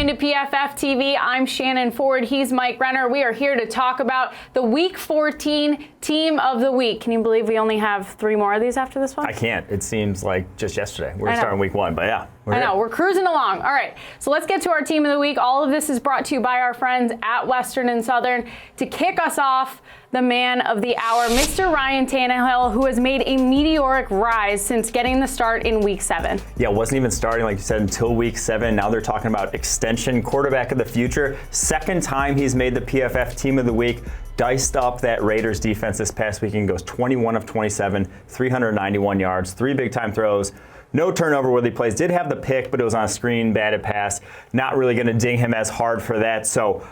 listening to PFF TV. I'm Shannon Ford. He's Mike Renner. We are here to talk about the Week 14 Team of the Week. Can you believe we only have 3 more of these after this one? I can't. It seems like just yesterday. We're starting Week 1, but yeah. I know. We're cruising along. All right. So let's get to our Team of the Week. All of this is brought to you by our friends at Western and Southern. To kick us off, the man of the hour, Mr. Ryan Tannehill, who has made a meteoric rise since getting the start in Week 7. Yeah, wasn't even starting, like you said, until Week 7. Now they're talking about extension, quarterback of the future. Second time he's made the PFF Team of the Week. Diced up that Raiders defense this past weekend, goes 21 of 27, 391 yards, 3 big-time throws. No turnover-worthy plays. Did have the pick, but it was on a screen, batted pass. Not really going to ding him as hard for that. So,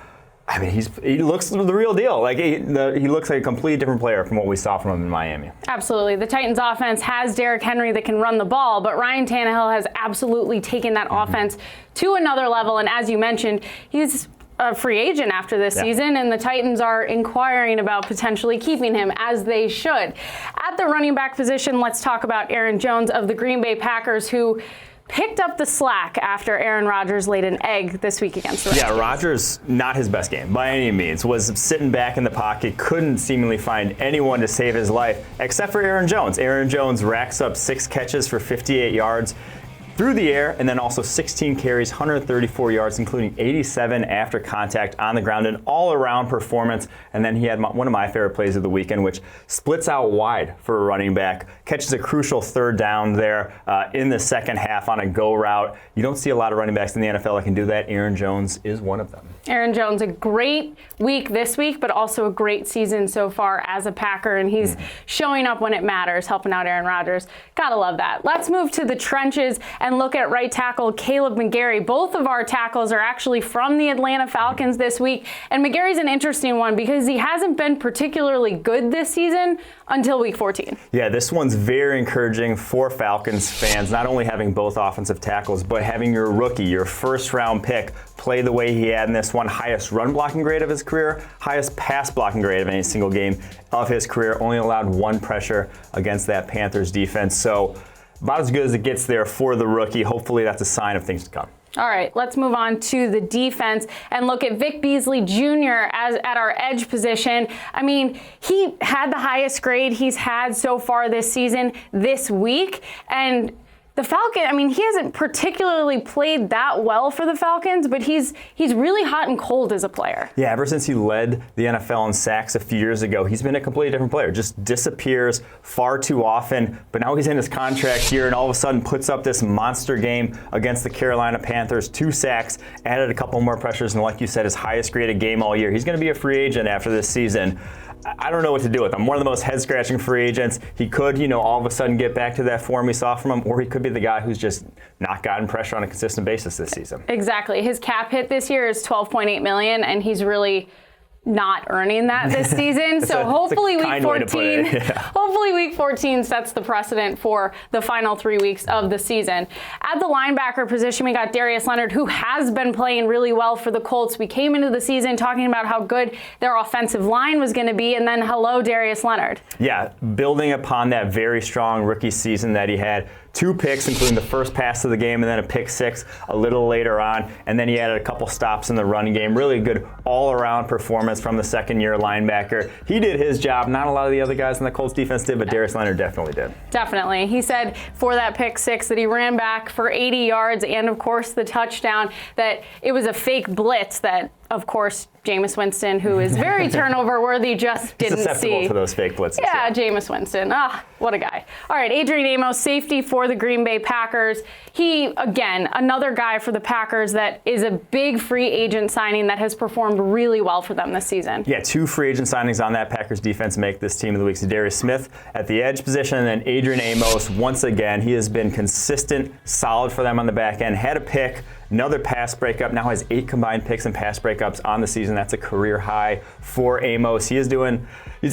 I mean, he looks the real deal. Like he looks like a completely different player from what we saw from him in Miami. Absolutely. The Titans offense has Derrick Henry that can run the ball, but Ryan Tannehill has absolutely taken that offense to another level. And as you mentioned, he's a free agent after this season, and the Titans are inquiring about potentially keeping him, as they should. At the running back position, let's talk about Aaron Jones of the Green Bay Packers, who picked up the slack after Aaron Rodgers laid an egg this week against the Redskins. Yeah, Rodgers, not his best game by any means. Was sitting back in the pocket, couldn't seemingly find anyone to save his life except for Aaron Jones. Aaron Jones racks up 6 catches for 58 yards through the air, and then also 16 carries, 134 yards, including 87 after contact on the ground. An all-around performance. And then he had one of my favorite plays of the weekend, which splits out wide for a running back, catches a crucial 3rd down there in the second half on a go route. You don't see a lot of running backs in the NFL that can do that. Aaron Jones is one of them. Aaron Jones, a great week this week, but also a great season so far as a Packer, and he's showing up when it matters, helping out Aaron Rodgers. Gotta love that. Let's move to the trenches and look at right tackle Caleb McGarry. Both of our tackles are actually from the Atlanta Falcons this week, and McGarry's an interesting one because he hasn't been particularly good this season until Week 14. Yeah, this one's very encouraging for Falcons fans, not only having both offensive tackles, but having your rookie, your first-round pick, play the way he had in this one. Highest run blocking grade of his career, highest pass blocking grade of any single game of his career. Only allowed 1 pressure against that Panthers defense. So about as good as it gets there for the rookie. Hopefully that's a sign of things to come. All right, let's move on to the defense and look at Vic Beasley Jr. at our edge position. I mean, he had the highest grade he's had so far this season, this week, and the Falcon, I mean, he hasn't particularly played that well for the Falcons, but he's really hot and cold as a player. Yeah, ever since he led the NFL in sacks a few years ago, he's been a completely different player. Just disappears far too often, but now he's in his contract year and all of a sudden puts up this monster game against the Carolina Panthers. 2 sacks, added a couple more pressures, and like you said, his highest graded game all year. He's going to be a free agent after this season. I don't know what to do with him. One of the most head-scratching free agents. He could, all of a sudden get back to that form we saw from him, or he could be the guy who's just not gotten pressure on a consistent basis this season. Exactly. His cap hit this year is $12.8 million, and he's really not earning that this season. So hopefully Week 14, hopefully Week 14 sets the precedent for the final 3 weeks of the season. At the linebacker position, we got Darius Leonard, who has been playing really well for the Colts. We came into the season talking about how good their offensive line was going to be, and then hello, Darius Leonard. Yeah, building upon that very strong rookie season that he had. 2 picks, including the first pass of the game and then a pick 6 a little later on. And then he added a couple stops in the run game. Really good all-around performance from the second-year linebacker. He did his job. Not a lot of the other guys in the Colts defense did, but Darius Leonard definitely did. Definitely. He said for that pick 6 that he ran back for 80 yards and, of course, the touchdown, that it was a fake blitz that, of course, Jameis Winston, who is very turnover-worthy, just didn't susceptible to those fake blitzes. Yeah, Jameis Winston. What a guy. All right, Adrian Amos, safety for the Green Bay Packers. He, again, another guy for the Packers that is a big free agent signing that has performed really well for them this season. Yeah, 2 free agent signings on that Packers defense make this Team of the Week. So Darius Smith at the edge position, and then Adrian Amos, once again, he has been consistent, solid for them on the back end. Had a pick, another pass breakup, now has 8 combined picks and pass breakups on the season. That's a career high for Amos. He's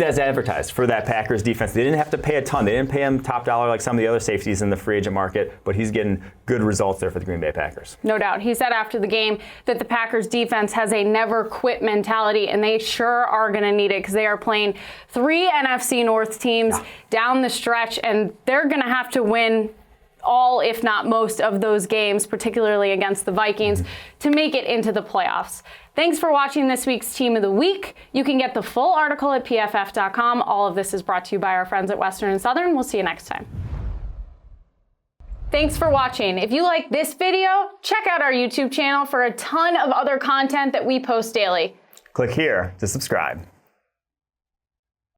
as advertised for that Packers defense. They didn't have to pay a ton. They didn't pay him top dollar like some of the other safeties in the free agent market, but he's getting good results there for the Green Bay Packers. No doubt. He said after the game that the Packers defense has a never quit mentality, and they sure are going to need it because they are playing 3 NFC North teams down the stretch, and they're going to have to win all, if not most, of those games, particularly against the Vikings, to make it into the playoffs. Thanks for watching this week's Team of the Week. You can get the full article at pff.com. All of this is brought to you by our friends at Western and Southern. We'll see you next time. Thanks for watching. If you like this video, check out our YouTube channel for a ton of other content that we post daily. Click here to subscribe.